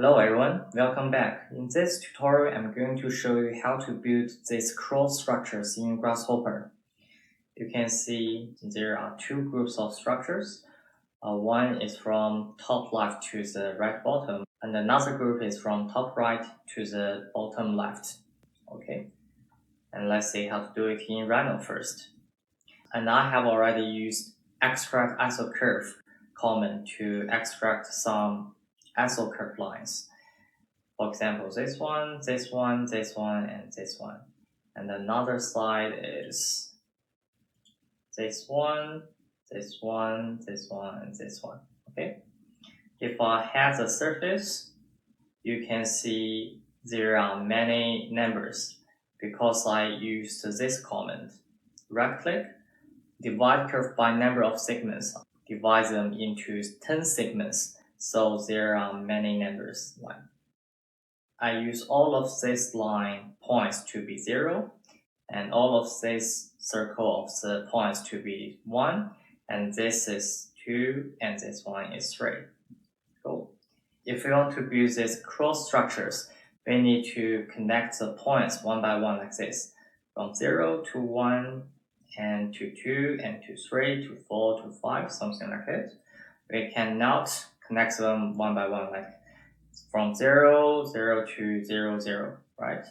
Hello everyone, welcome back. In this tutorial, I'm going to show you how to build these cross structures in Grasshopper. You can see there are two groups of structures. One is from top left to the right bottom, and another group is from top right to the bottom left. Okay, and let's see how to do it in Rhino first. And I have already used extract isocurve command to extract some isocurve lines. For example, this one, and this one. And another side is this one, and this one. Okay. If I have the surface, you can see there are many numbers because I used this command. Right click, divide curve by number of segments, divide them into 10 segments. So there are many numbers. I use all of these line points to be 0, and all of this circle of the points to be 1, and this is 2, and this one is 3. Cool. If we want to build these cross structures, we need to connect the points one by one like this, from 0 to 1, and to 2, and to 3, to 4, to 5, something like it. We cannot connect them one by one like from 0, 0 to 0, 0, right?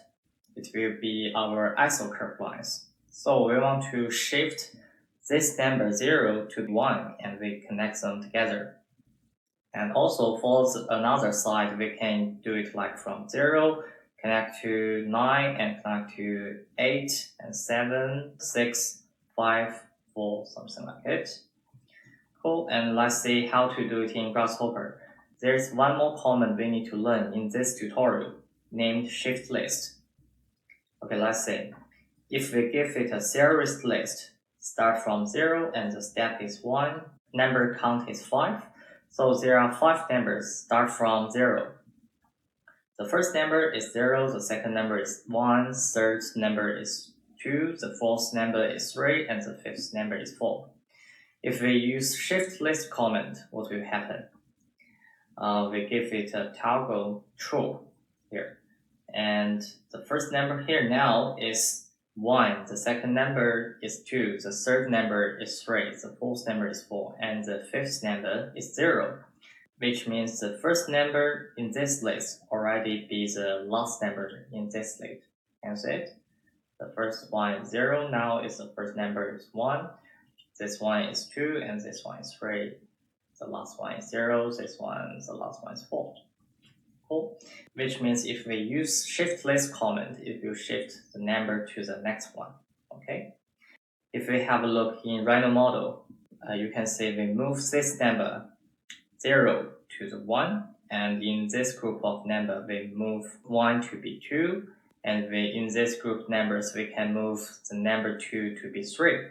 It will be our isocurve lines. So we want to shift this number 0 to 1 and we connect them together. And also for another side, we can do it like from 0, connect to 9 and connect to 8 and 7, 6, 5, 4, something like it. Cool, and let's see how to do it in Grasshopper. There's one more command we need to learn in this tutorial, named shift list. Okay, let's see. If we give it a series list, start from 0 and the step is 1, number count is 5. So there are 5 numbers, start from 0. The first number is 0, the second number is 1, third number is 2, the fourth number is 3, and the fifth number is 4. If we use shift list command, what will happen? We give it a toggle true here. And the first number here now is 1, the second number is 2, the third number is 3, the fourth number is 4, and the fifth number is 0, which means the first number in this list already be the last number in this list. Can you see it? The first one is 0, now is the first number is 1, this one is 2, and this one is 3. The last one is 0, the last one is 4. Cool. Which means if we use shift list command, it will shift the number to the next one. Okay. If we have a look in Rhino model, you can see we move this number 0 to the 1, and in this group of number, we move 1 to be 2, and in this group numbers, we can move the number 2 to be 3.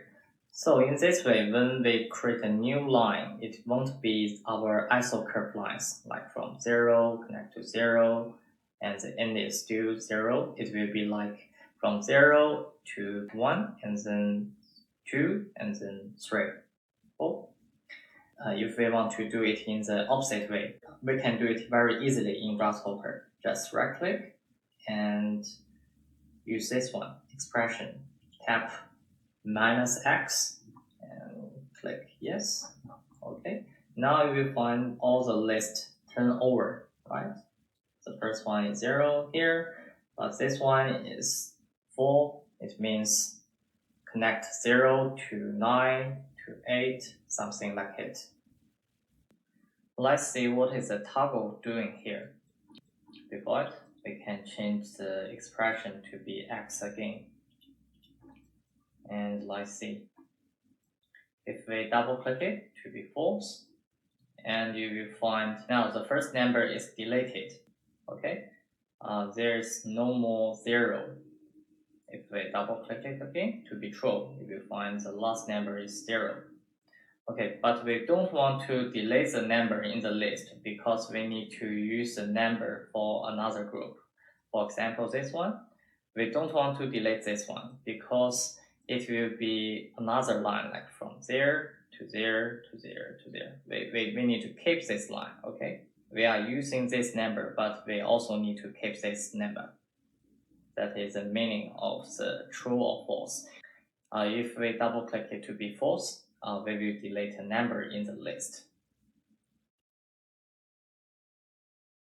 So in this way, when we create a new line, it won't be our isocurve lines, like from 0, connect to 0, and the end is still 0. It will be like from 0 to 1, and then 2, and then 3. Cool. If we want to do it in the opposite way, we can do it very easily in Grasshopper. Just right click and use this one, expression, tap -x and click yes. Okay, now you will find all the list turn over, right? The first one is 0 here, but this one is 4. It means connect 0 to 9 to 8, something like it. Let's see what is the toggle doing here. Before it, we can change the expression to be x again. And let's see. If we double click it to be false, and you will find now the first number is deleted. Okay, there's no more 0. If we double click it again to be true, you will find the last number is 0. Okay, but we don't want to delete the number in the list because we need to use the number for another group. For example, this one, we don't want to delete this one because it will be another line, like from there to there to there to there. We need to keep this line, okay? we are using this number, but we also need to keep this number. That is the meaning of the true or false. If we double click it to be false, we will delete a number in the list.